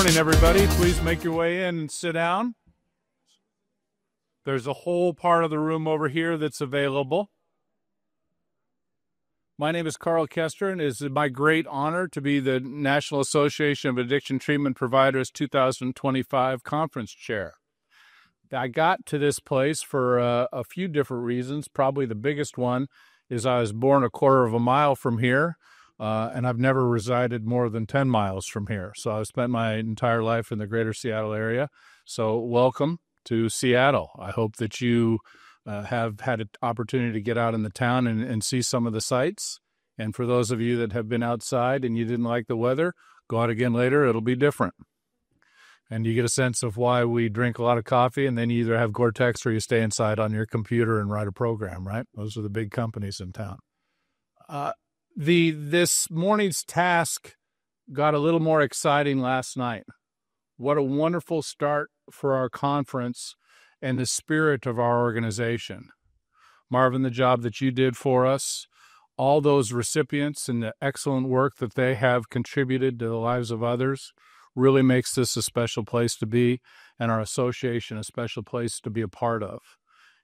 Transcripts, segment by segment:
morning, everybody. Please make your way in and sit down. There's a whole part of the room over here that's available. My name is Carl Kester, and it is my great honor to be the National Association of Addiction Treatment Providers 2025 Conference Chair. I got to this place for a few different reasons. Probably the biggest one is I was born a quarter of a mile from here. And I've never resided more than 10 miles from here. So I've spent my entire life in the greater Seattle area. So welcome to Seattle. I hope that you have had an opportunity to get out in the town and see some of the sights. And for those of you that have been outside and you didn't like the weather, go out again later. It'll be different. And you get a sense of why we drink a lot of coffee, and then you either have Gore-Tex or you stay inside on your computer and write a program, right? Those are the big companies in town. This morning's task got a little more exciting last night. What a wonderful start for our conference and the spirit of our organization. Marvin, the job that you did for us, all those recipients and the excellent work that they have contributed to the lives of others really makes this a special place to be, and our association a special place to be a part of.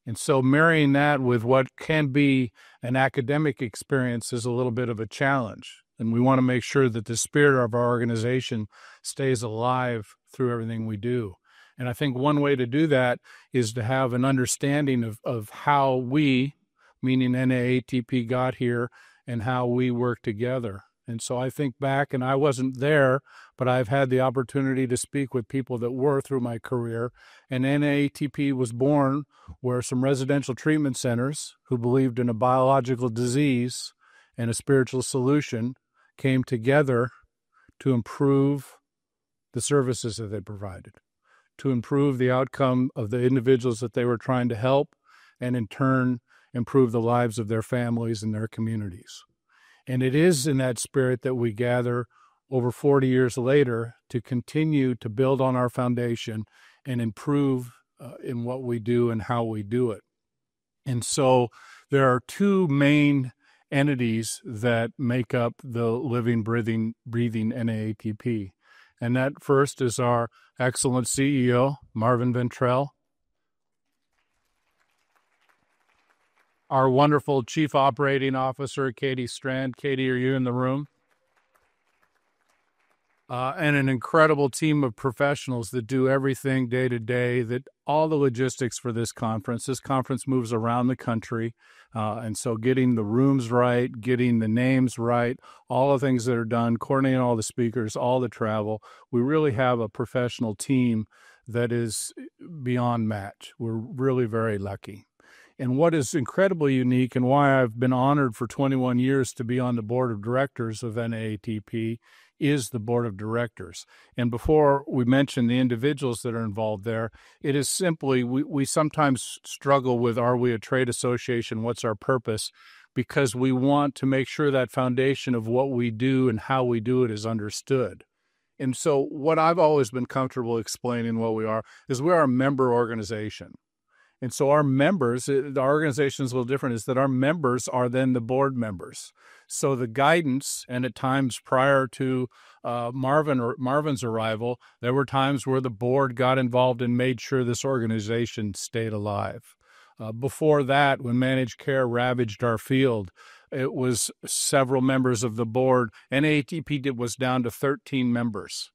And so marrying that with what can be an academic experience is a little bit of a challenge. And we want to make sure that the spirit of our organization stays alive through everything we do. And I think one way to do that is to have an understanding of how we, meaning NAATP, got here and how we work together. And so I think back, and I wasn't there, but I've had the opportunity to speak with people that were through my career. And NAATP was born where some residential treatment centers who believed in a biological disease and a spiritual solution came together to improve the services that they provided, to improve the outcome of the individuals that they were trying to help, and in turn, improve the lives of their families and their communities. And it is in that spirit that we gather over 40 years later to continue to build on our foundation and improve in what we do and how we do it. And so there are two main entities that make up the living, breathing NAATP. And that first is our excellent CEO, Marvin Ventrell, our wonderful Chief Operating Officer, Katie Strand. Katie, are you in the room? And an incredible team of professionals that do everything day to day, that all the logistics for this conference. This conference moves around the country. And so getting the rooms right, getting the names right, all the things that are done, coordinating all the speakers, all the travel. We really have a professional team that is beyond match. We're really very lucky. And what is incredibly unique, and why I've been honored for 21 years to be on the board of directors of NAATP, is the board of directors. And before we mention the individuals that are involved there, it is simply, we sometimes struggle with, are we a trade association? What's our purpose? Because we want to make sure that foundation of what we do and how we do it is understood. And so what I've always been comfortable explaining what we are is we're a member organization. And so our members, the organization is a little different, is that our members are then the board members. So the guidance, and at times prior to Marvin's arrival, there were times where the board got involved and made sure this organization stayed alive. Before that, when managed care ravaged our field, it was several members of the board. NAATP was down to 13 members,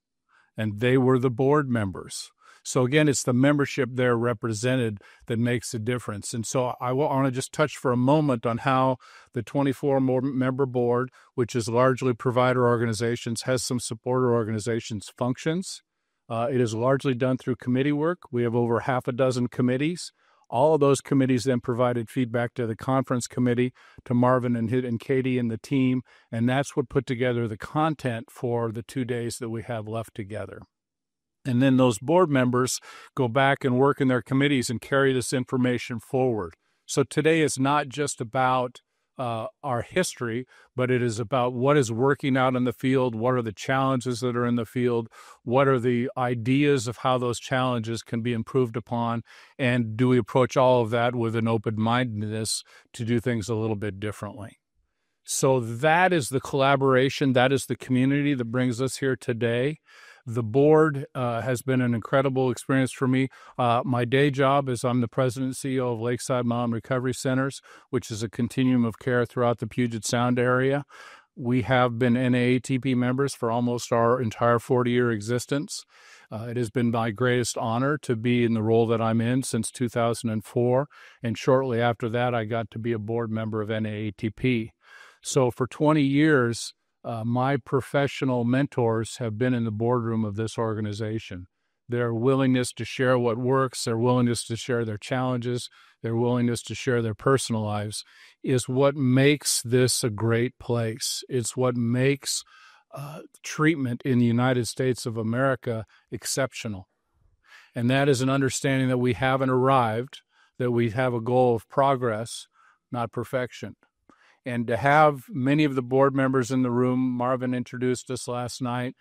and they were the board members. So again, it's the membership there represented that makes a difference. And so I want to just touch for a moment on how the 24-member board, which is largely provider organizations, has some supporter organizations functions. It is largely done through committee work. We have over half a dozen committees. All of those committees then provided feedback to the conference committee, to Marvin and Katie and the team, and that's what put together the content for the 2 days that we have left together. And then those board members go back and work in their committees and carry this information forward. So today is not just about our history, but it is about what is working out in the field, what are the challenges that are in the field, what are the ideas of how those challenges can be improved upon, and do we approach all of that with an open-mindedness to do things a little bit differently. So that is the collaboration, that is the community that brings us here today. The board has been an incredible experience for me. My day job is I'm the president and CEO of Lakeside Mountain Recovery Centers, which is a continuum of care throughout the Puget Sound area. We have been NAATP members for almost our entire 40-year existence. It has been my greatest honor to be in the role that I'm in since 2004, and shortly after that, I got to be a board member of NAATP. So for 20 years, my professional mentors have been in the boardroom of this organization. Their willingness to share what works, their willingness to share their challenges, their willingness to share their personal lives is what makes this a great place. It's what makes treatment in the United States of America exceptional. And that is an understanding that we haven't arrived, that we have a goal of progress, not perfection. And to have many of the board members in the room, Marvin introduced us last night.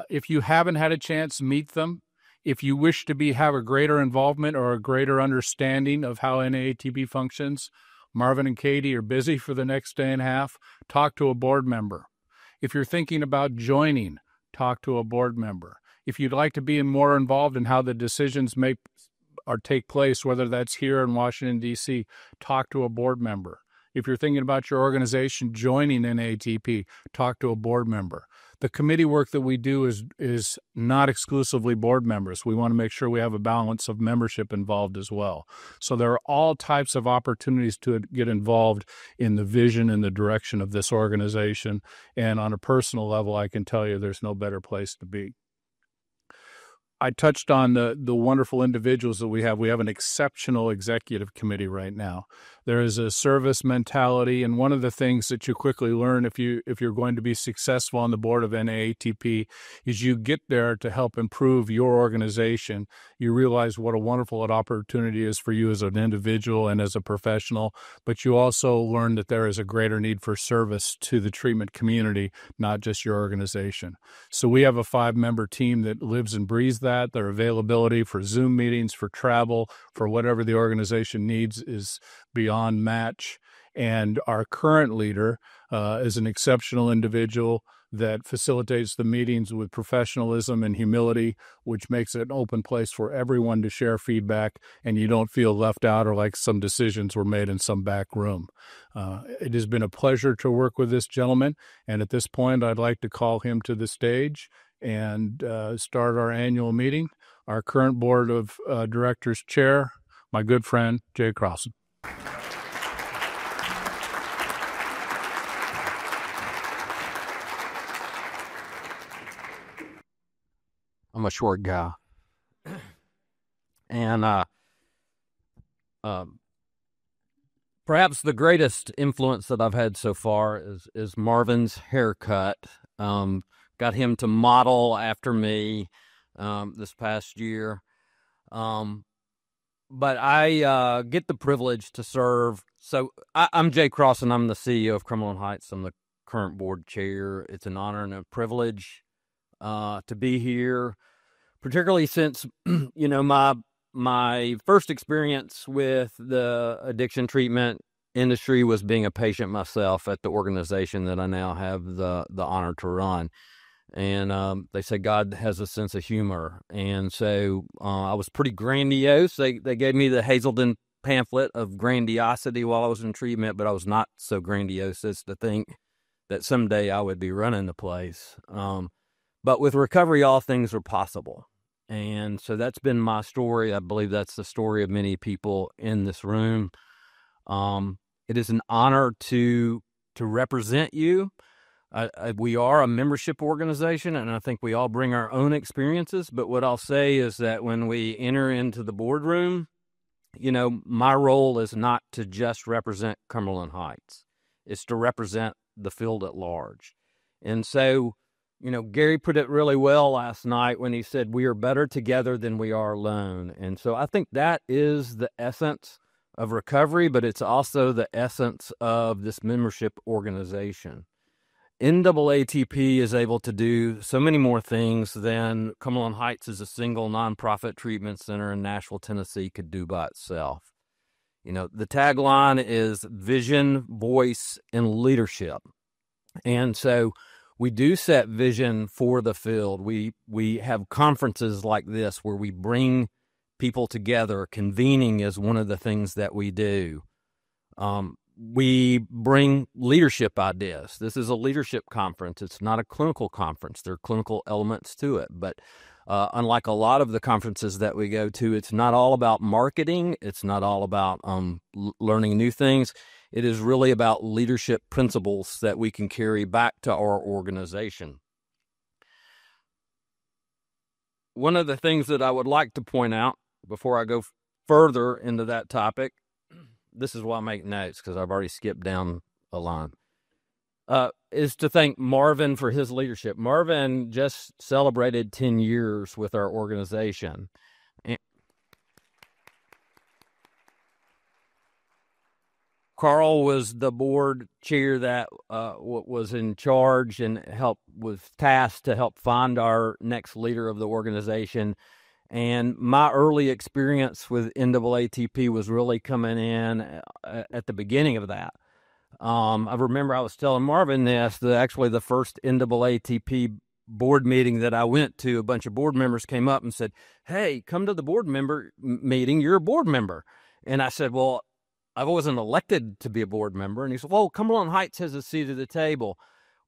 If you haven't had a chance, meet them. If you wish to have a greater involvement or a greater understanding of how NAATP functions, Marvin and Katie are busy for the next day and a half. Talk to a board member. If you're thinking about joining, talk to a board member. If you'd like to be more involved in how the decisions take place, whether that's here in Washington, D.C., talk to a board member. If you're thinking about your organization joining NAATP, talk to a board member. The committee work that we do is not exclusively board members. We want to make sure we have a balance of membership involved as well. So there are all types of opportunities to get involved in the vision and the direction of this organization. And on a personal level, I can tell you there's no better place to be. I touched on the wonderful individuals that we have. We have an exceptional executive committee right now. There is a service mentality, and one of the things that you quickly learn if you're going to be successful on the board of NAATP is you get there to help improve your organization. You realize what a wonderful opportunity is for you as an individual and as a professional, but you also learn that there is a greater need for service to the treatment community, not just your organization. So we have a 5-member team that lives and breathes that. Their availability for Zoom meetings, for travel, for whatever the organization needs is beyond match. And our current leader is an exceptional individual that facilitates the meetings with professionalism and humility, which makes it an open place for everyone to share feedback, and you don't feel left out or like some decisions were made in some back room. It has been a pleasure to work with this gentleman, and at this point, I'd like to call him to the stage and start our annual meeting. Our current board of directors chair, my good friend, Jay Crossan. I'm a short guy. And perhaps the greatest influence that I've had so far is Marvin's haircut. Got him to model after me this past year. But I get the privilege to serve. So I'm Jay Crossan. I'm the CEO of Cumberland Heights. I'm the current board chair. It's an honor and a privilege to be here, particularly since, my first experience with the addiction treatment industry was being a patient myself at the organization that I now have the honor to run. And they say God has a sense of humor. And so I was pretty grandiose. They gave me the Hazelden pamphlet of grandiosity while I was in treatment, but I was not so grandiose as to think that someday I would be running the place. But with recovery, all things are possible. And so that's been my story. I believe that's the story of many people in this room. It is an honor to represent you. We are a membership organization, and I think we all bring our own experiences. But what I'll say is that when we enter into the boardroom, my role is not to just represent Cumberland Heights. It's to represent the field at large. And so, Gary put it really well last night when he said, we are better together than we are alone. And so I think that is the essence of recovery, but it's also the essence of this membership organization. NAATP is able to do so many more things than Cumberland Heights as a single nonprofit treatment center in Nashville, Tennessee could do by itself. The tagline is vision, voice, and leadership. And so We do set vision for the field. We have conferences like this where we bring people together. Convening is one of the things that we do. We bring leadership ideas. This is a leadership conference. It's not a clinical conference. There are clinical elements to it. But unlike a lot of the conferences that we go to, it's not all about marketing. It's not all about learning new things. It is really about leadership principles that we can carry back to our organization. One of the things that I would like to point out before I go further into that topic, this is why I make notes because I've already skipped down a line, is to thank Marvin for his leadership. Marvin just celebrated 10 years with our organization. Carl was the board chair that was in charge and was tasked to help find our next leader of the organization. And my early experience with NAATP was really coming in at the beginning of that. I remember I was telling Marvin this, that actually the first NAATP board meeting that I went to, a bunch of board members came up and said, "Hey, come to the board member meeting. You're a board member." And I said, "Well, I wasn't elected to be a board member." And he said, "Well, Cumberland Heights has a seat at the table."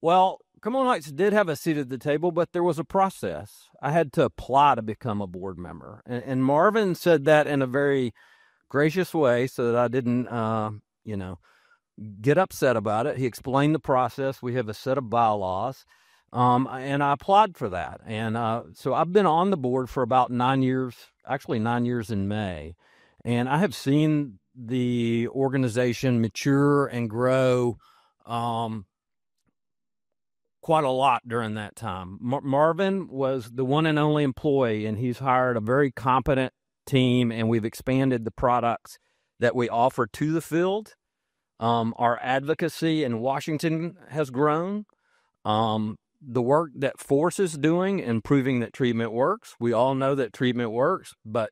Well, Cumberland Heights did have a seat at the table, but there was a process. I had to apply to become a board member. And Marvin said that in a very gracious way so that I didn't, get upset about it. He explained the process. We have a set of bylaws, and I applied for that. And so I've been on the board for about 9 years, actually 9 years in May. And I have seen the organization mature and grow quite a lot during that time. Marvin was the one and only employee, and he's hired a very competent team, and we've expanded the products that we offer to the field. Our advocacy in Washington has grown. The work that Force is doing in proving that treatment works. We all know that treatment works, but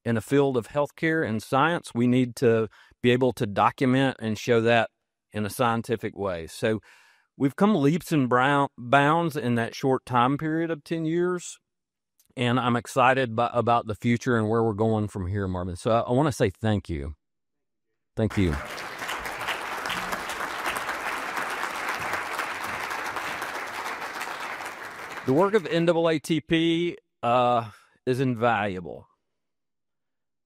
in a field of healthcare and science, we need to be able to document and show that in a scientific way. So we've come leaps and bounds in that short time period of 10 years, and I'm excited about the future and where we're going from here, Marvin. So I want to say thank you. Thank you. The work of NAATP is invaluable.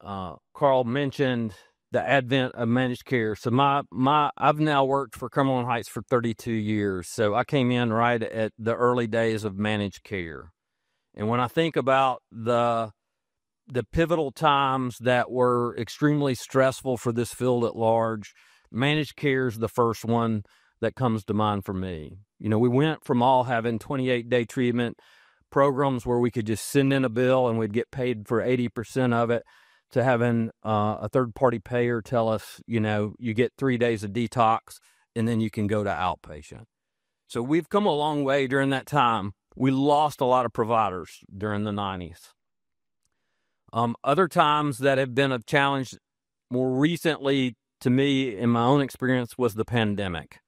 Carl mentioned the advent of managed care. So I've now worked for Cumberland Heights for 32 years. So I came in right at the early days of managed care. And when I think about the pivotal times that were extremely stressful for this field at large, managed care is the first one that comes to mind for me. We went from all having 28-day treatment programs where we could just send in a bill and we'd get paid for 80% of it, to having a third-party payer tell us, you get 3 days of detox and then you can go to outpatient. So we've come a long way during that time. We lost a lot of providers during the 90s. Other times that have been a challenge more recently to me in my own experience was the pandemic.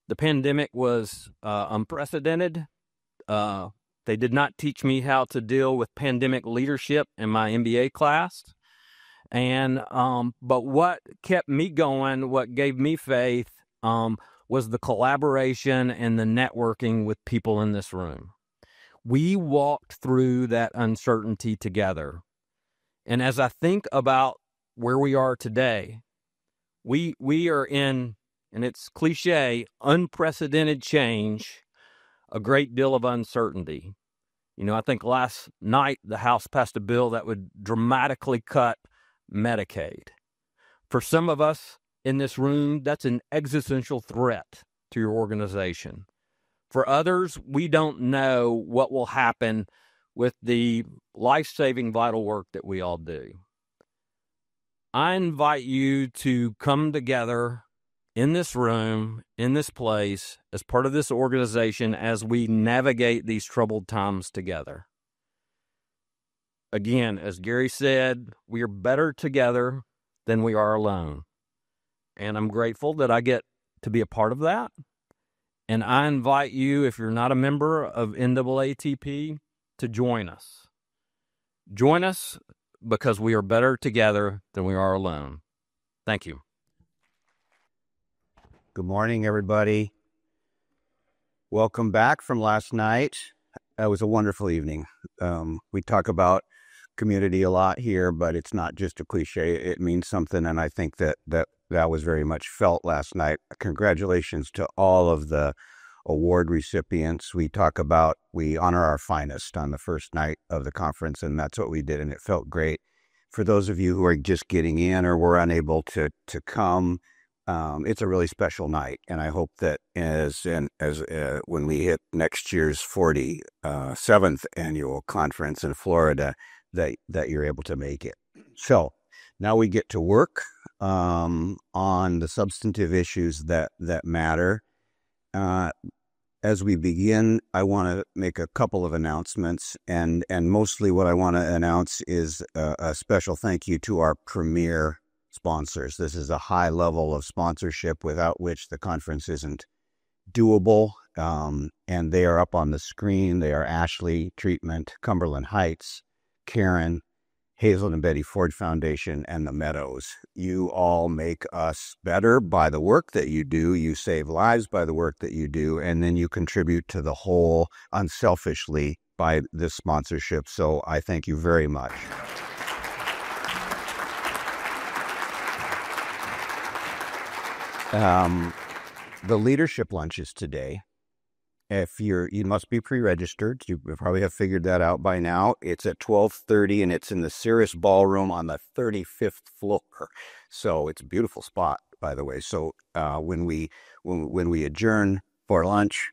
The pandemic was unprecedented. They did not teach me how to deal with pandemic leadership in my MBA class. And but what kept me going, what gave me faith, was the collaboration and the networking with people in this room. We walked through that uncertainty together. And as I think about where we are today, we are in, and it's cliche, unprecedented change, a great deal of uncertainty. I think last night the House passed a bill that would dramatically cut Medicaid. For some of us in this room, that's an existential threat to your organization. For others, we don't know what will happen with the life-saving vital work that we all do. I invite you to come together in this room, in this place, as part of this organization as we navigate these troubled times together. Again, as Gary said, we are better together than we are alone. And I'm grateful that I get to be a part of that. And I invite you, if you're not a member of NAATP, to join us. Join us because we are better together than we are alone. Thank you. Good morning, everybody. Welcome back from last night. It was a wonderful evening. We talk about community a lot here, but it's not just a cliche. It means something, and I think that was very much felt last night. Congratulations to all of the award recipients. We honor our finest on the first night of the conference, and that's what we did, and it felt great. For those of you who are just getting in or were unable to come, it's a really special night, and I hope that when we hit next year's 47th annual conference in Florida, that you're able to make it. So now we get to work on the substantive issues that matter. As we begin, I want to make a couple of announcements, and mostly what I want to announce is a special thank you to our premier sponsors. This is a high level of sponsorship without which the conference isn't doable, and they are up on the screen. They are Ashley Treatment, Cumberland Heights, Karen, Hazel and Betty Ford Foundation, and the Meadows. You all make us better by the work that you do. You save lives by the work that you do, and then you contribute to the whole unselfishly by this sponsorship. So I thank you very much. The leadership lunches today, you must be pre-registered. You probably have figured that out by now. It's at 12:30, and it's in the Cirrus Ballroom on the 35th floor. So it's a beautiful spot, by the way. So when we adjourn for lunch,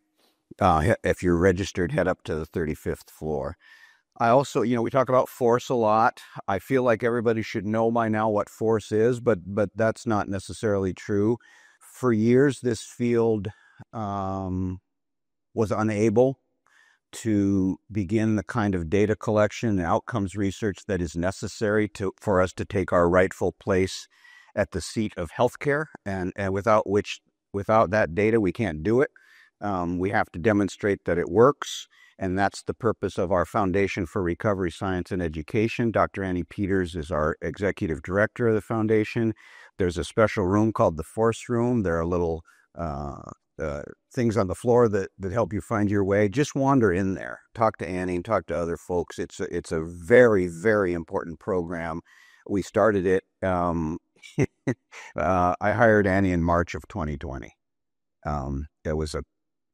if you're registered, head up to the 35th floor. I also, we talk about force a lot. I feel like everybody should know by now what force is, but that's not necessarily true. For years, this field was unable to begin the kind of data collection and outcomes research that is necessary for us to take our rightful place at the seat of healthcare, and without that data, we can't do it. We have to demonstrate that it works, and that's the purpose of our Foundation for Recovery Science and Education. Dr. Annie Peters is our executive director of the foundation. There's a special room called the Force Room. There are little things on the floor that help you find your way. Just wander in there, talk to Annie, and talk to other folks. It's a very, very important program. We started it. I hired Annie in March of 2020. It was an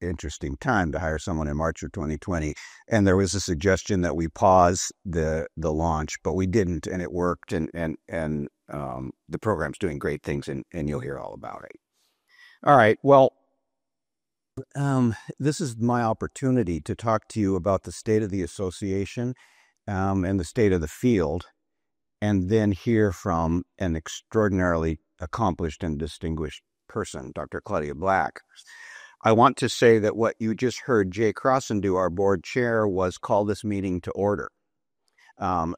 interesting time to hire someone in March of 2020, and there was a suggestion that we pause the launch, but we didn't, and it worked. And the program's doing great things, and you'll hear all about it. All right. Well, this is my opportunity to talk to you about the state of the association and the state of the field, and then hear from an extraordinarily accomplished and distinguished person, Dr. Claudia Black. I want to say that what you just heard Jay Crossan do, our board chair, was call this meeting to order.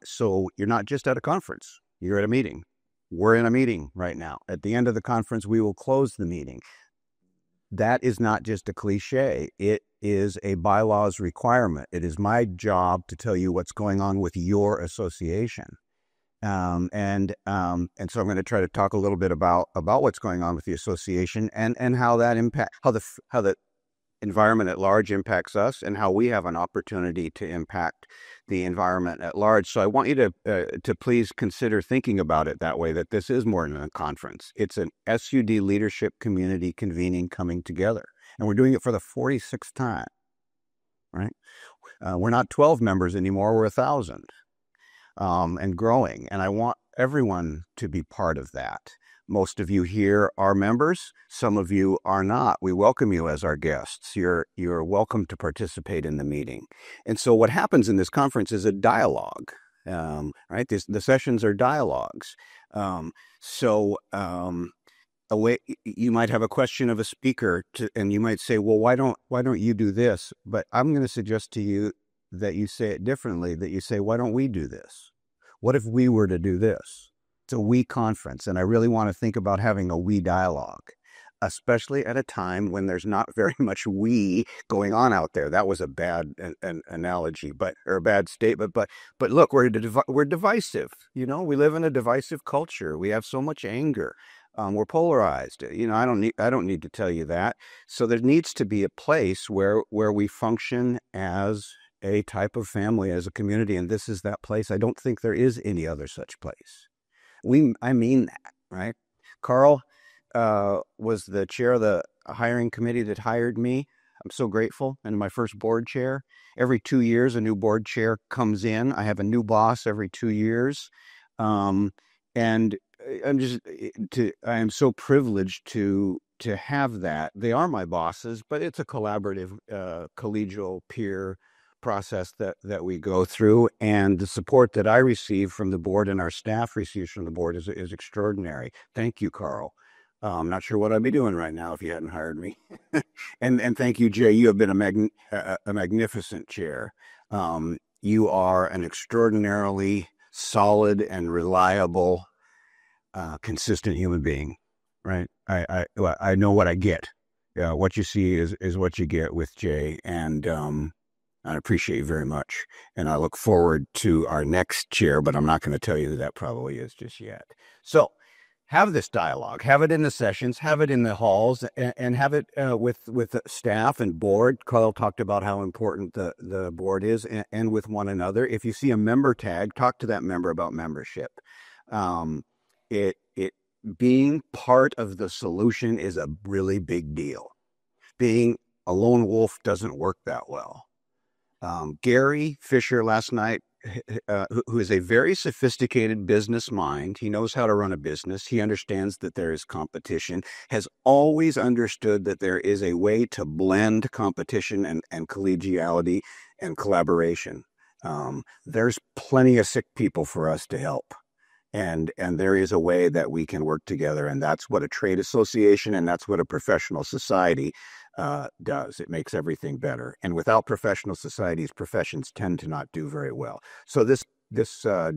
So you're not just at a conference, you're at a meeting. We're in a meeting right now. At the end of the conference, we will close the meeting. That is not just a cliche. It is a bylaws requirement. It is my job to tell you what's going on with your association. And so I'm going to try to talk a little bit about what's going on with the association and how that how the environment at large impacts us, and how we have an opportunity to impact the environment at large. So I want you to please consider thinking about it that way, that this is more than a conference. It's an SUD leadership community convening, coming together. And we're doing it for the 46th time, right? We're not 12 members anymore, we're 1,000 and growing. And I want everyone to be part of that. Most of you here are members. Some of you are not. We welcome you as our guests. You're welcome to participate in the meeting. And so what happens in this conference is a dialogue, right? The sessions are dialogues. You might have a question of a speaker, and you might say, well, why don't you do this? But I'm going to suggest to you that you say it differently, that you say, why don't we do this? What if we were to do this? It's a we conference, and I really want to think about having a we dialogue. especially at a time when there's not very much we going on out there. That was a bad an analogy, or a bad statement. But look, we're divisive. We live in a divisive culture. We have so much anger. We're polarized. I don't need to tell you that. So there needs to be a place where we function as a type of family, as a community, and this is that place. I don't think there is any other such place. I mean that, right? Carl was the chair of the hiring committee that hired me. I'm so grateful. And my first board chair. Every 2 years, a new board chair comes in. I have a new boss every 2 years. And I am so privileged to have that. They are my bosses, but it's a collaborative, collegial peer process that we go through, and the support that I receive from the board and our staff receives from the board is extraordinary. Thank you, Carl. I'm not sure what I'd be doing right now if you hadn't hired me. and thank you, Jay. You have been a magnificent chair. You are an extraordinarily solid and reliable, consistent human being, right? I know what I get. What you see is what you get with Jay, and I appreciate you very much. And I look forward to our next chair, but I'm not going to tell you who that probably is just yet. So have this dialogue, have it in the sessions, have it in the halls, and have it with the staff and board. Carl talked about how important the board is, and with one another. If you see a member tag, talk to that member about membership. Being part of the solution is a really big deal. Being a lone wolf doesn't work that well. Gary Fisher last night, who is a very sophisticated business mind. He knows how to run a business. He understands that there is competition, has always understood that there is a way to blend competition and collegiality and collaboration. There's plenty of sick people for us to help. And there is a way that we can work together, and that's what a trade association and that's what a professional society does. It makes everything better. And without professional societies, professions tend to not do very well. So this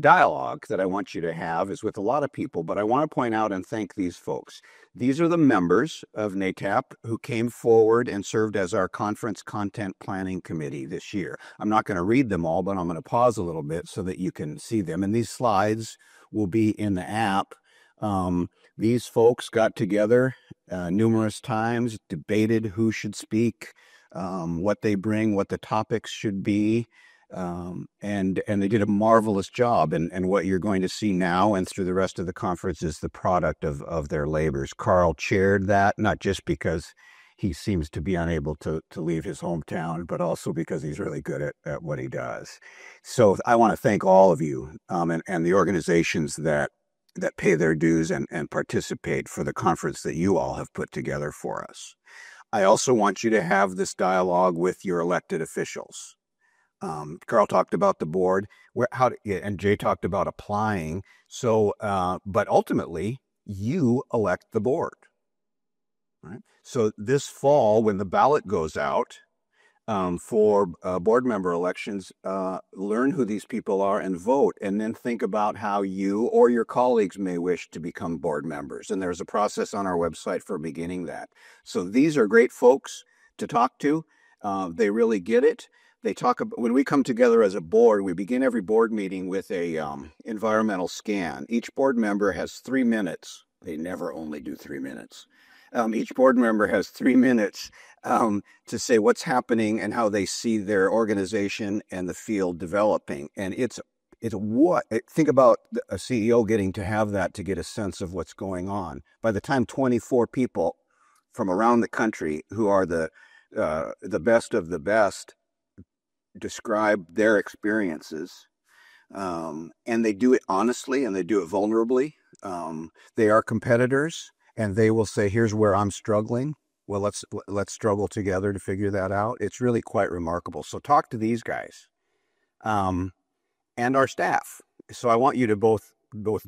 dialogue that I want you to have is with a lot of people, but I want to point out and thank these folks. These are the members of NAATP who came forward and served as our conference content planning committee this year. I'm not going to read them all, but I'm going to pause a little bit so that you can see them. And these slides will be in the app. These folks got together numerous times, debated who should speak, what they bring, what the topics should be, and they did a marvelous job. And what you're going to see now and through the rest of the conference is the product of their labors. Carl chaired that, not just because he seems to be unable to leave his hometown, but also because he's really good at what he does. So I want to thank all of you and the organizations that pay their dues and participate for the conference that you all have put together for us. I also want you to have this dialogue with your elected officials. Carl talked about the board, and Jay talked about applying. So, but ultimately, you elect the board. Right? So this fall, when the ballot goes out for board member elections, learn who these people are and vote, and then think about how you or your colleagues may wish to become board members. And there's a process on our website for beginning that. So these are great folks to talk to. They really get it. They talk about, when we come together as a board, we begin every board meeting with a environmental scan. Each board member has 3 minutes. They never only do 3 minutes. Each board member has 3 minutes to say what's happening and how they see their organization and the field developing. And think about a CEO getting to have that to get a sense of what's going on. By the time 24 people from around the country who are the best of the best describe their experiences, and they do it honestly and they do it vulnerably. They are competitors. And they will say, here's where I'm struggling. Well, let's struggle together to figure that out. It's really quite remarkable. So talk to these guys and our staff. So I want you to both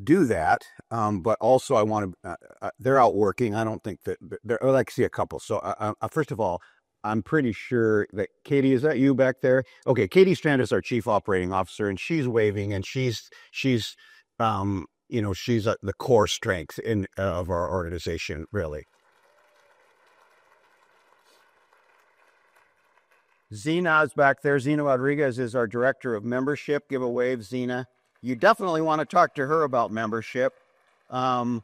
do that. But also I want to, they're out working. I don't think that I'd like to see a couple. So first of all, I'm pretty sure that Katie, is that you back there? Okay. Katie Strand is our chief operating officer, and she's waving, and she's she's the core strength of our organization, really. Zena is back there. Zena Rodriguez is our director of membership. Give a wave, Zena. You definitely want to talk to her about membership. I'll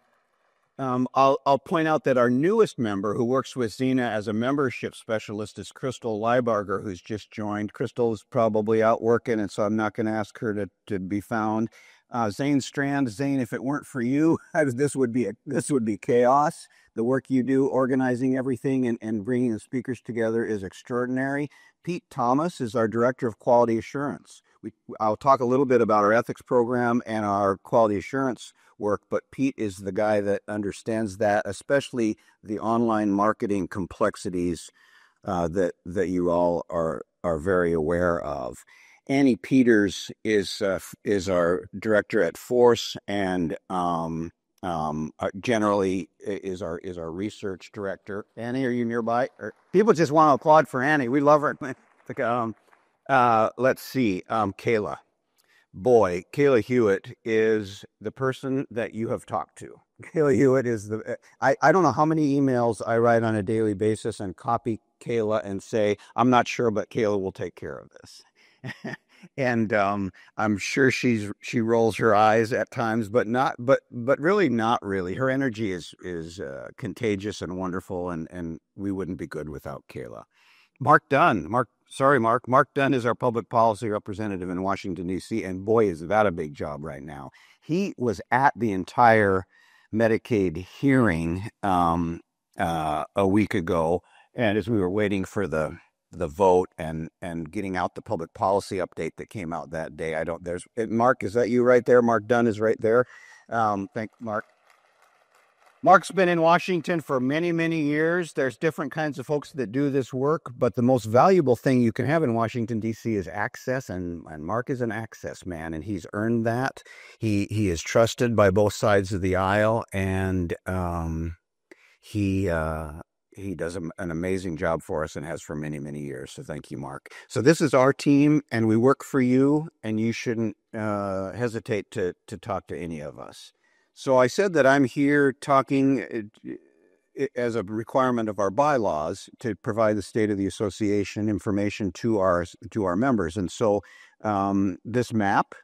point out that our newest member who works with Zena as a membership specialist is Crystal Leibarger, who's just joined. Crystal's probably out working, and so I'm not going to ask her to be found. Zane Strand, Zane, if it weren't for you, this would be chaos. The work you do organizing everything and bringing the speakers together is extraordinary. Pete Thomas is our director of quality assurance. I'll talk a little bit about our ethics program and our quality assurance work, but Pete is the guy that understands that, especially the online marketing complexities that you all are very aware of. Annie Peters is our director at Force and generally is our research director. Annie, are you nearby? People just want to applaud for Annie. We love her. Let's see. Kayla. Boy, Kayla Hewitt is the person that you have talked to. Kayla Hewitt is I don't know how many emails I write on a daily basis and copy Kayla and say, I'm not sure, but Kayla will take care of this. And I'm sure she rolls her eyes at times, but really not really. Her energy is contagious and wonderful, and we wouldn't be good without Kayla. Mark Dunn. Mark Dunn is our public policy representative in Washington, D.C., and boy, is that a big job right now. He was at the entire Medicaid hearing a week ago, and as we were waiting for the vote and getting out the public policy update that came out that day, Mark, is that you right there? Mark Dunn is right there. Thank Mark. Mark's been in Washington for many, many years. There's different kinds of folks that do this work, but the most valuable thing you can have in Washington, D.C. is access, and Mark is an access man, and he's earned that. He is trusted by both sides of the aisle, and he does an amazing job for us and has for many, many years. So thank you, Mark. So this is our team, and we work for you, and you shouldn't hesitate to talk to any of us. So I said that I'm here talking as a requirement of our bylaws to provide the State of the Association information to our members. And so this map,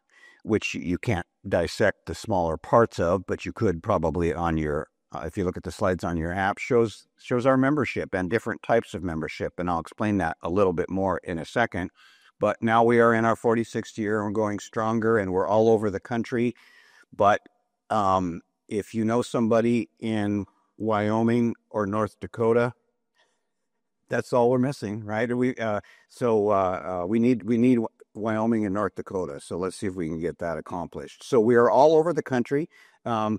which you can't dissect the smaller parts of, but you could probably on your if you look at the slides on your app, shows our membership and different types of membership. And I'll explain that a little bit more in a second. But now we are in our 46th year and we're going stronger, and we're all over the country. But if you know somebody in Wyoming or North Dakota, that's all we're missing, right? We need Wyoming and North Dakota. So let's see if we can get that accomplished. So we are all over the country. The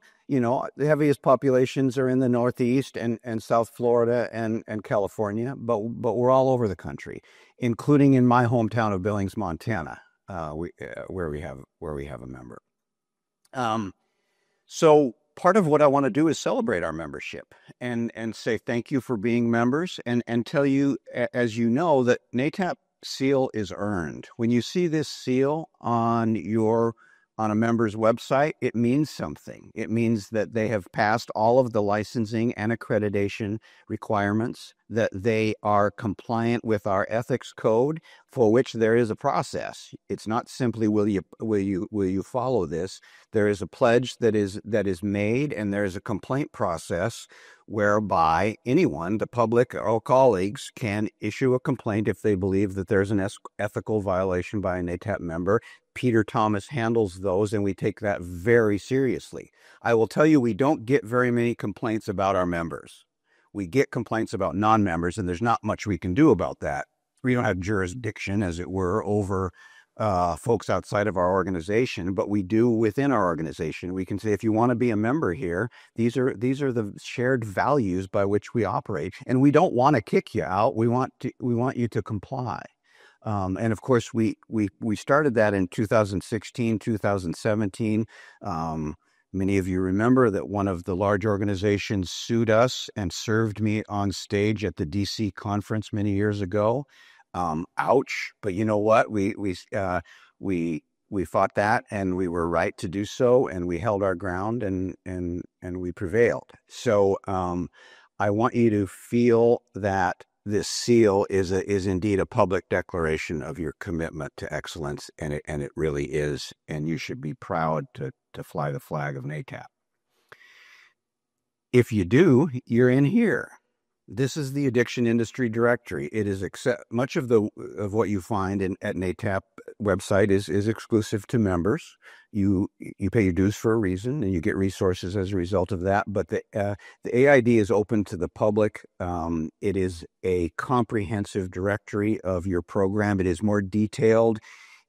heaviest populations are in the Northeast and South Florida and California, but we're all over the country, including in my hometown of Billings, Montana, where we have a member. So part of what I want to do is celebrate our membership and say thank you for being members and tell you, as you know, that NAATP seal is earned. When you see this seal on a member's website, it means something. It means that they have passed all of the licensing and accreditation requirements, that they are compliant with our ethics code, for which there is a process. It's not simply will you follow this. There is a pledge that is made, and there is a complaint process whereby anyone, the public or colleagues, can issue a complaint if they believe that there's an ethical violation by a NAATP member. Peter Thomas handles those, and we take that very seriously. I will tell you, we don't get very many complaints about our members. We get complaints about non-members, and there's not much we can do about that. We don't have jurisdiction, as it were, over folks outside of our organization, but we do within our organization. We can say, if you want to be a member here, these are the shared values by which we operate, and we don't want to kick you out. We want you to comply. And of course, we started that in 2016, 2017. Many of you remember that one of the large organizations sued us and served me on stage at the DC conference many years ago. Ouch! But you know what? We fought that, and we were right to do so, and we held our ground, and we prevailed. So I want you to feel that this seal is indeed a public declaration of your commitment to excellence, and it really is, and you should be proud to fly the flag of NAATP. If you do, you're in here. This is the addiction industry directory. It is much of what you find at NAATP website is exclusive to members. You pay your dues for a reason, and you get resources as a result of that. But the AID is open to the public. It is a comprehensive directory of your program. It is more detailed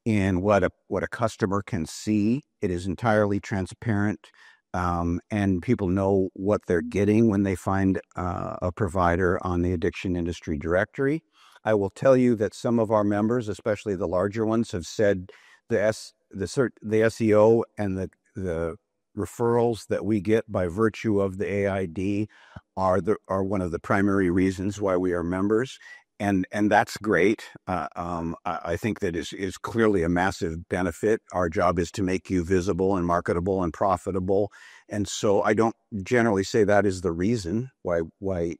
in what a customer can see. It is entirely transparent. And people know what they're getting when they find a provider on the addiction industry directory. I will tell you that some of our members, especially the larger ones, have said the SEO and the referrals that we get by virtue of the AID are one of the primary reasons why we are members. And that's great. I think that is clearly a massive benefit. Our job is to make you visible and marketable and profitable. And so I don't generally say that is the reason why we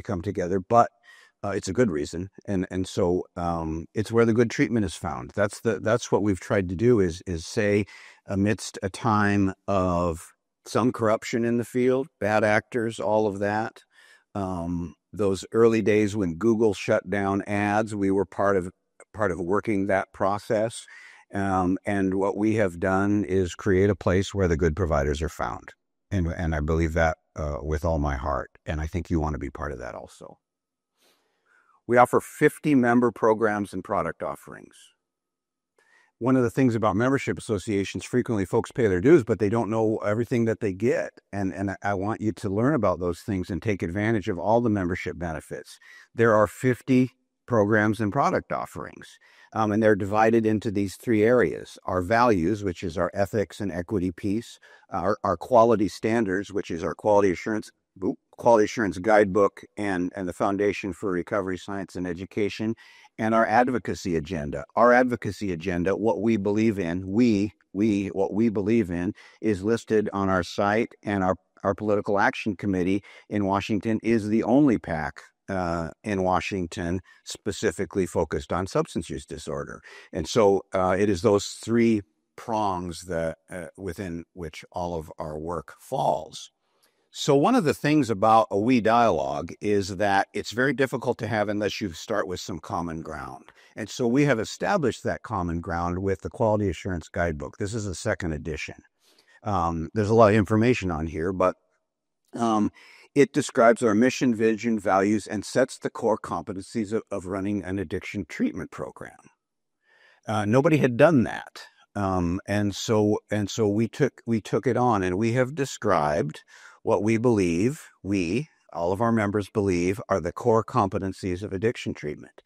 come together, but it's a good reason. And so it's where the good treatment is found. That's what we've tried to do is say, amidst a time of some corruption in the field, bad actors, all of that. Those early days when Google shut down ads, we were part of working that process. And what we have done is create a place where the good providers are found. And I believe that with all my heart. And I think you want to be part of that also. We offer 50 member programs and product offerings. One of the things about membership associations, frequently folks pay their dues, but they don't know everything that they get. And I want you to learn about those things and take advantage of all the membership benefits. There are 50 programs and product offerings, and they're divided into these three areas. Our values, which is our ethics and equity piece, our quality standards, which is our quality assurance guidebook and the Foundation for Recovery Science and Education, and our advocacy agenda. Our advocacy agenda, what we believe in, what we believe in is listed on our site, and our political action committee in Washington is the only PAC in Washington specifically focused on substance use disorder. And so it is those three prongs that within which all of our work falls. So one of the things about a we dialogue is that it's very difficult to have unless you start with some common ground. And so we have established that common ground with the Quality Assurance Guidebook. This is a second edition. There's a lot of information on here, but it describes our mission, vision, values, and sets the core competencies of running an addiction treatment program. Nobody had done that. And so we took it on, and we have described what we believe, all of our members believe, are the core competencies of addiction treatment.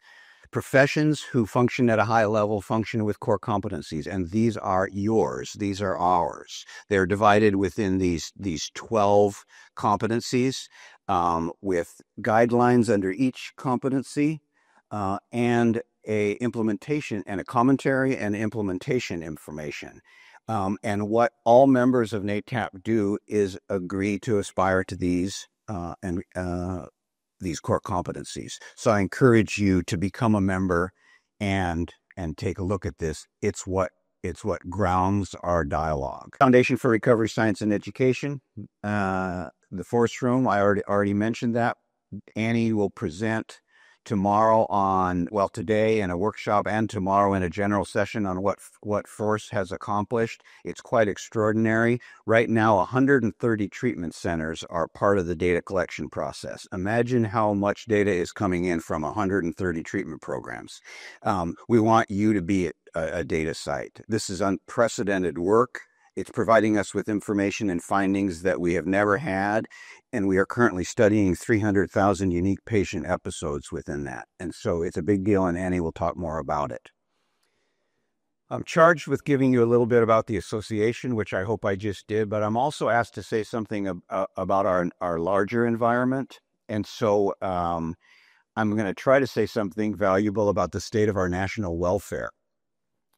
Professions who function at a high level function with core competencies, and these are yours. These are ours. They're divided within these 12 competencies with guidelines under each competency and a implementation and a commentary and implementation information. And what all members of NAATP do is agree to aspire to these core competencies. So I encourage you to become a member and take a look at this. It's what grounds our dialogue. Foundation for Recovery Science and Education, the Force Room. I already mentioned that. Annie will present today in a workshop and tomorrow in a general session on what Force has accomplished. It's quite extraordinary. Right now, 130 treatment centers are part of the data collection process. Imagine how much data is coming in from 130 treatment programs. We want you to be a data site. This is unprecedented work. It's providing us with information and findings that we have never had, and we are currently studying 300,000 unique patient episodes within that. And so it's a big deal, and Annie will talk more about it. I'm charged with giving you a little bit about the association, which I hope I just did, but I'm also asked to say something about our larger environment. And so I'm going to try to say something valuable about the state of our national welfare.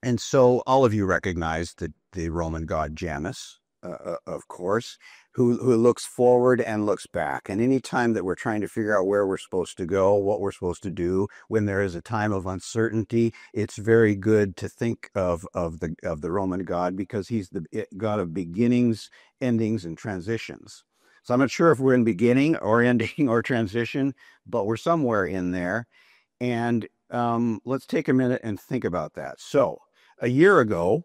And so all of you recognize the Roman god Janus. of course, who looks forward and looks back. And any time that we're trying to figure out where we're supposed to go, what we're supposed to do, when there is a time of uncertainty, it's very good to think of the Roman God, because he's the God of beginnings, endings, and transitions. So I'm not sure if we're in beginning or ending or transition, but we're somewhere in there. And let's take a minute and think about that. So a year ago,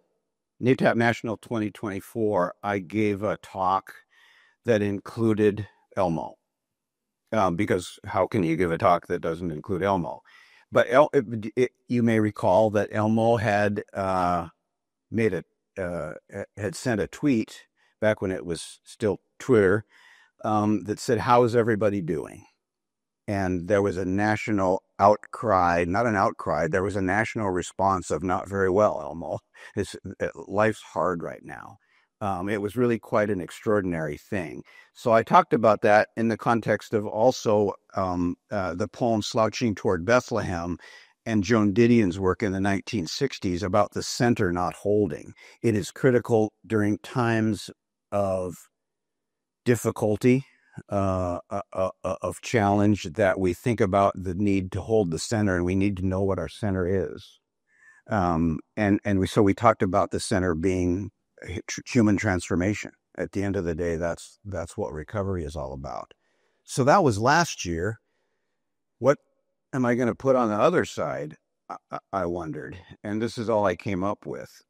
NAATP National 2024, I gave a talk that included Elmo, because how can you give a talk that doesn't include Elmo? But you may recall that Elmo had had sent a tweet back when it was still Twitter, that said, "How is everybody doing?" And there was a national outcry, not an outcry, there was a national response of, "Not very well, Elmo. Life's hard right now." It was really quite an extraordinary thing. So I talked about that in the context of also the poem Slouching Toward Bethlehem and Joan Didion's work in the 1960s about the center not holding. It is critical during times of difficulty, of challenge, that we think about the need to hold the center, and we need to know what our center is. So we talked about the center being human transformation. At the end of the day, that's what recovery is all about. So that was last year. What am I going to put on the other side? I wondered, and this is all I came up with,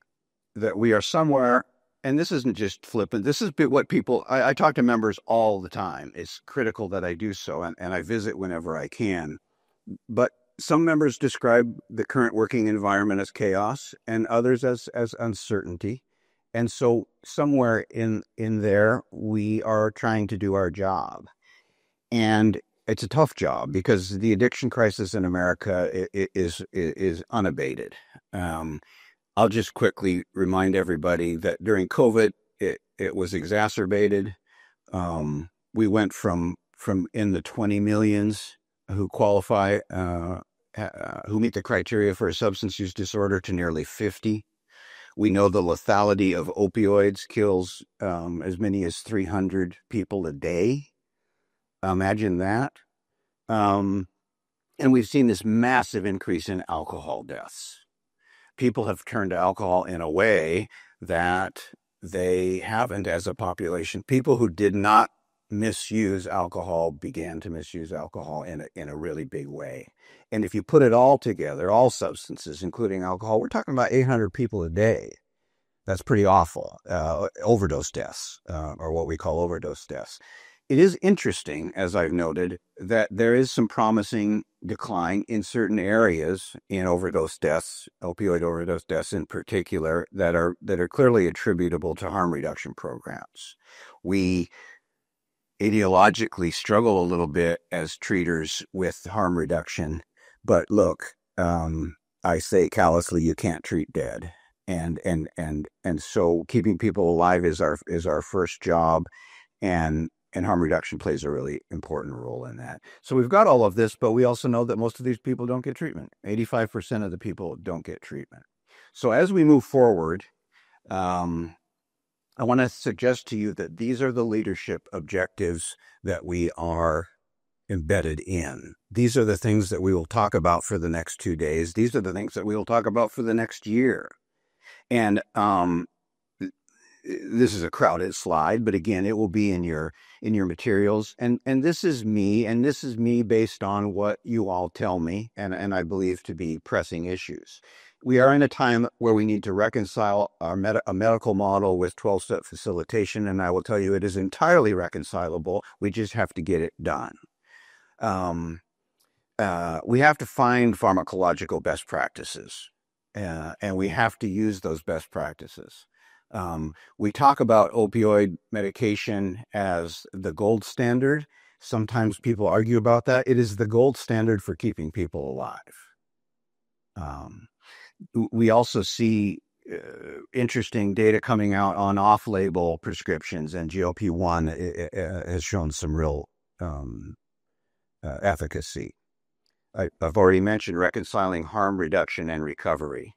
that we are somewhere. And this isn't just flippant. This is what people, I talk to members all the time. It's critical that I do so, and I visit whenever I can. But some members describe the current working environment as chaos, and others as uncertainty. And so somewhere in there, we are trying to do our job. And it's a tough job, because the addiction crisis in America is unabated. I'll just quickly remind everybody that during COVID, it was exacerbated. We went from in the 20 millions who qualify, who meet the criteria for a substance use disorder, to nearly 50. We know the lethality of opioids kills as many as 300 people a day. Imagine that. And we've seen this massive increase in alcohol deaths. People have turned to alcohol in a way that they haven't as a population. People who did not misuse alcohol began to misuse alcohol in a really big way. And if you put it all together, all substances, including alcohol, we're talking about 800 people a day. That's pretty awful. Overdose deaths, or what we call overdose deaths. It is interesting, as I've noted, that there is some promising decline in certain areas in overdose deaths, opioid overdose deaths in particular, that are clearly attributable to harm reduction programs. We ideologically struggle a little bit as treaters with harm reduction, but look, I say callously, you can't treat dead, and so keeping people alive is our first job, and harm reduction plays a really important role in that. So we've got all of this, but we also know that most of these people don't get treatment. 85% of the people don't get treatment. So as we move forward, I want to suggest to you that these are the leadership objectives that we are embedded in. These are the things that we will talk about for the next 2 days. These are the things that we will talk about for the next year. And this is a crowded slide, but again, it will be in your materials. And this is me based on what you all tell me, and I believe to be pressing issues. We are in a time where we need to reconcile a medical model with 12-step facilitation, and I will tell you it is entirely reconcilable. We just have to get it done. We have to find pharmacological best practices, and we have to use those best practices. We talk about opioid medication as the gold standard. Sometimes people argue about that. It is the gold standard for keeping people alive. We also see interesting data coming out on off-label prescriptions, and GLP-1 has shown some real efficacy. I've already mentioned reconciling harm reduction and recovery.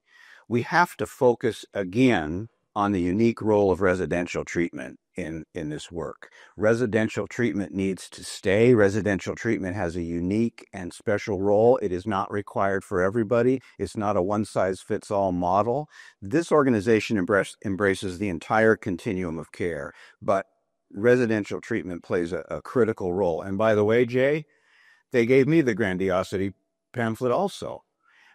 We have to focus again on the unique role of residential treatment in this work. Residential treatment needs to stay. Residential treatment has a unique and special role. It is not required for everybody. It's not a one-size-fits-all model. This organization embraces the entire continuum of care, but residential treatment plays a critical role. And by the way, Jay, they gave me the grandiosity pamphlet also.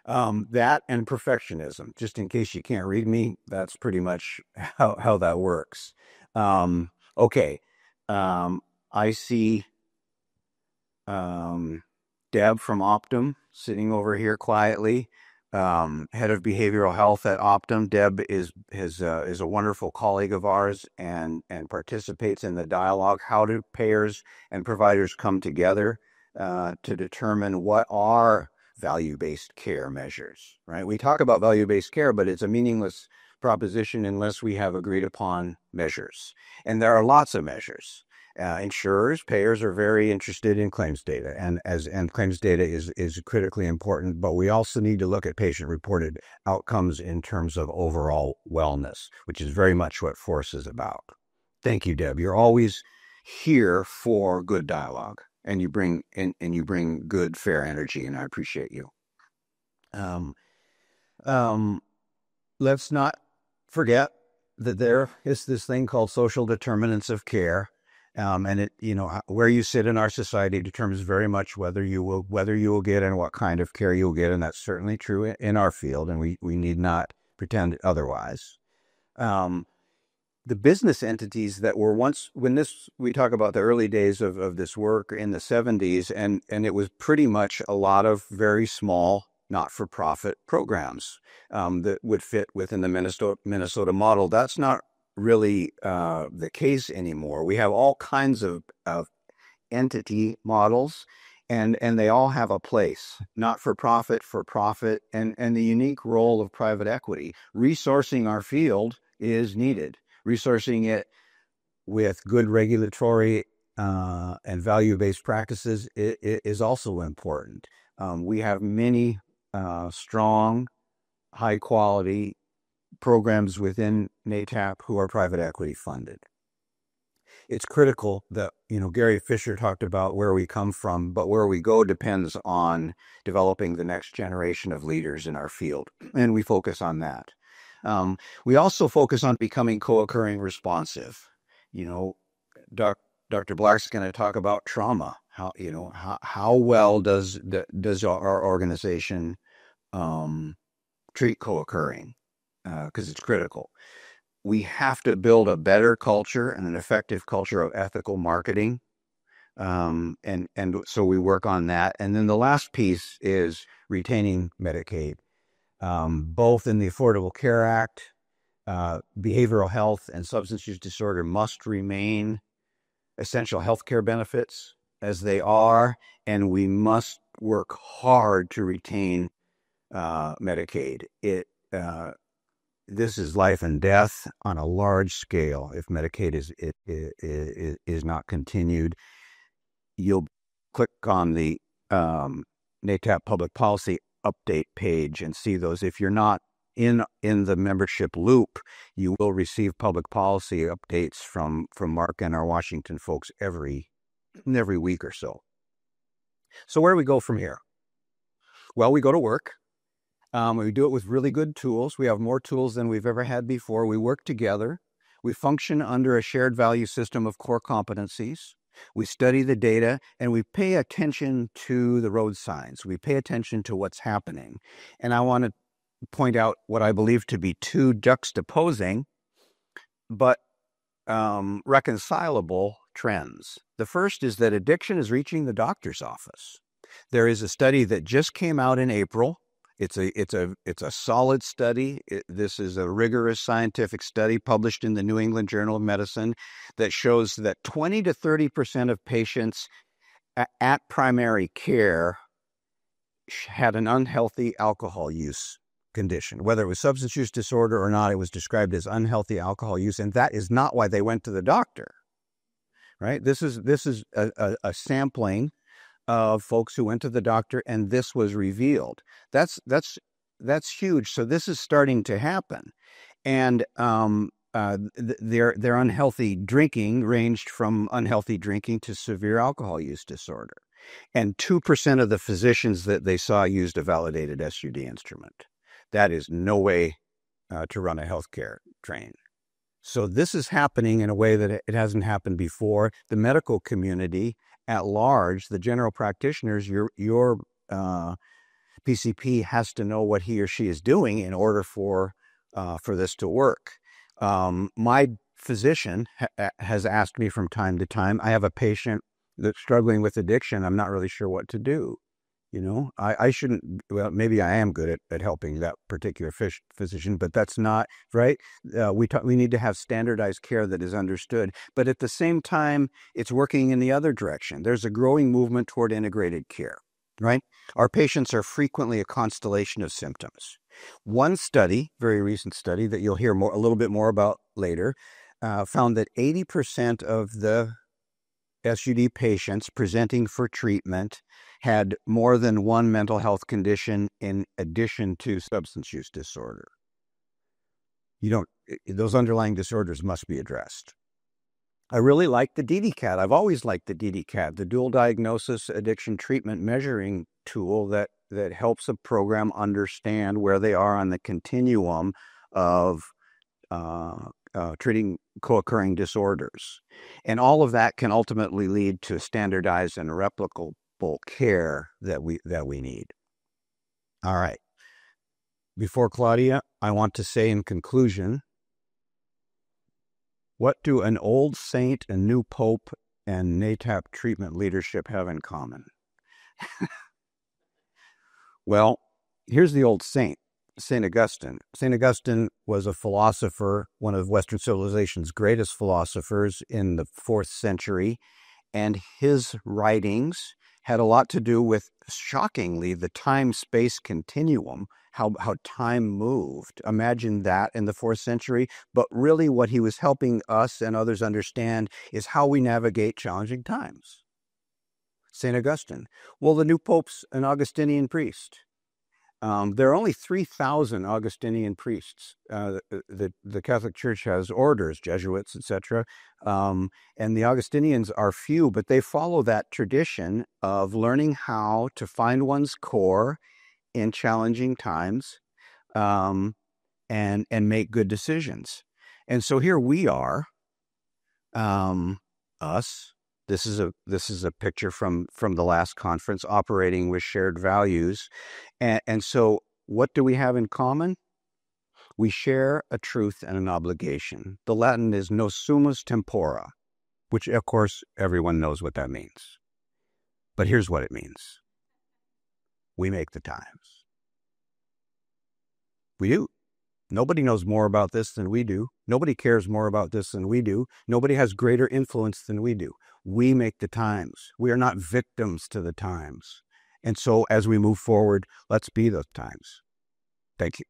That and perfectionism, just in case you can't read me, that's pretty much how that works. Okay. I see Deb from Optum sitting over here quietly, head of behavioral health at Optum. Deb is a wonderful colleague of ours and participates in the dialogue. How do payers and providers come together to determine what are value-based care measures, right? We talk about value-based care, but it's a meaningless proposition unless we have agreed upon measures. And there are lots of measures. Insurers, payers are very interested in claims data, and claims data is critically important, but we also need to look at patient-reported outcomes in terms of overall wellness, which is very much what FORCE is about. Thank you, Deb. You're always here for good dialogue, and you bring good, fair energy, and I appreciate you. Let's not forget that there is this thing called social determinants of care. And it, where you sit in our society determines very much whether you will get and what kind of care you'll get. And that's certainly true in our field. And we need not pretend otherwise. The business entities that were once, we talk about the early days of this work in the 70s, and it was pretty much a lot of very small, not-for-profit programs that would fit within the Minnesota model. That's not really the case anymore. We have all kinds of entity models, and they all have a place, not for profit, for profit, and the unique role of private equity. Resourcing our field is needed. Resourcing it with good regulatory and value-based practices is also important. We have many strong, high-quality programs within NAATP who are private equity funded. It's critical that, Gary Fisher talked about where we come from, but where we go depends on developing the next generation of leaders in our field, and we focus on that. We also focus on becoming co-occurring responsive. Dr. Black's going to talk about trauma. How well does our organization treat co-occurring? Because it's critical. We have to build a better culture and an effective culture of ethical marketing. And so we work on that. And then the last piece is retaining Medicaid. Both in the Affordable Care Act, behavioral health and substance use disorder must remain essential healthcare benefits as they are, and we must work hard to retain Medicaid. This is life and death on a large scale. If Medicaid is not continued, you'll click on the NAATP Public Policy Update page and see those. If you're not in the membership loop, you will receive public policy updates from Mark and our Washington folks every week or so. So where do we go from here? Well, we go to work. We do it with really good tools. We have more tools than we've ever had before. We work together. We function under a shared value system of core competencies. We study the data, and we pay attention to the road signs. We pay attention to what's happening. And I want to point out what I believe to be two juxtaposing but reconcilable trends. The first is that addiction is reaching the doctor's office. There is a study that just came out in April. It's a solid study. This is a rigorous scientific study published in the New England Journal of Medicine that shows that 20 to 30% of patients at primary care had an unhealthy alcohol use condition. Whether it was substance use disorder or not, it was described as unhealthy alcohol use, and that is not why they went to the doctor. Right? This is a sampling of folks who went to the doctor, and this was revealed. That's huge. So this is starting to happen. And their unhealthy drinking ranged from unhealthy drinking to severe alcohol use disorder. And 2% of the physicians that they saw used a validated SUD instrument. That is no way to run a healthcare train. So this is happening in a way that it hasn't happened before. The medical community at large, the general practitioners, your PCP has to know what he or she is doing in order for this to work. My physician has asked me from time to time, I have a patient that's struggling with addiction. I'm not really sure what to do. You know, I shouldn't, well, maybe I am good at helping that particular physician, but that's not right. We need to have standardized care that is understood. But at the same time, it's working in the other direction. There's a growing movement toward integrated care, right? Our patients are frequently a constellation of symptoms. One study, very recent study that you'll hear a little bit more about later, found that 80% of the SUD patients presenting for treatment had more than one mental health condition in addition to substance use disorder. Those underlying disorders must be addressed. I really like the DDCAT. I've always liked the DDCAT, the dual diagnosis addiction treatment measuring tool that helps a program understand where they are on the continuum of treating co-occurring disorders. And all of that can ultimately lead to standardized and replicable care that we need. All right. Before Claudia, I want to say in conclusion, what do an old saint, a new pope, and NAATP treatment leadership have in common? Well, here's the old saint. St. Augustine. St. Augustine was a philosopher, one of Western civilization's greatest philosophers in the 4th century, and his writings had a lot to do with, shockingly, the time-space continuum, how time moved. Imagine that in the 4th century. But really what he was helping us and others understand is how we navigate challenging times. St. Augustine. Well, the new pope's an Augustinian priest. There are only 3,000 Augustinian priests. The Catholic Church has orders, Jesuits, etc. And the Augustinians are few, but they follow that tradition of learning how to find one's core in challenging times and make good decisions. And so here we are, us. This is a picture from the last conference, operating with shared values. And so what do we have in common? We share a truth and an obligation. The Latin is no sumus tempora, which of course everyone knows what that means. But here's what it means. We make the times. We do. Nobody knows more about this than we do. Nobody cares more about this than we do. Nobody has greater influence than we do. We make the times. We are not victims to the times. And so as we move forward, let's be those times. Thank you.